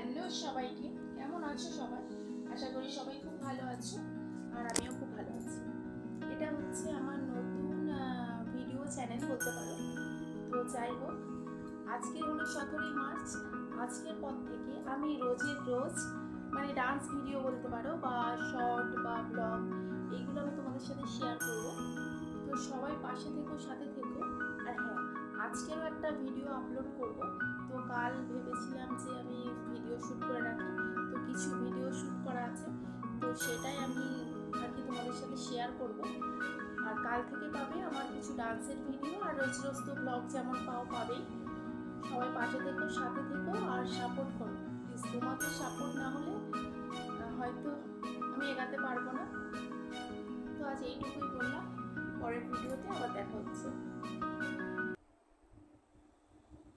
Hello সবাইকে, কেমন আছো সবাই? আশা করি সবাই খুব ভালো আছো আর আমিও খুব ভালো আছি। এটা হচ্ছে আমার নতুন ভিডিও চ্যানেল বলতে পারো। তো যাই হোক, আজকে হলো 17ই মার্চ। আজকের পর থেকে আমি রোজের রোজ মানে ডান্স ভিডিও বলতে পারো বা শর্ট বা ব্লগ এইগুলো আমি তোমাদের সাথে শেয়ার করব। তো সবাই পাশে থেকো, সাথে থেকো। আর হ্যাঁ, আজকেরও একটা ভিডিও আপলোড করব। তো কাল ভেবেছিলাম যে আমি ভিডিও শ্যুট করে রাখি, তো কিছু ভিডিও শ্যুট করা আছে, তো সেটাই আমি আর কি তোমাদের সাথে শেয়ার করব। আর কাল থেকে পাবে আমার কিছু ডান্সের ভিডিও, আর রোজ রোজ তো ব্লগ যেমন পাবেই। সবাই পাশে থেকো, সাথে থেকো আর সাপোর্ট করো প্লিজ। তোমাদের সাপোর্ট না হলে হয়তো আমি এগাতে পারবো না। তো আজ এইটুকুই বললাম, পরের ভিডিওতে আবার দেখা হচ্ছে।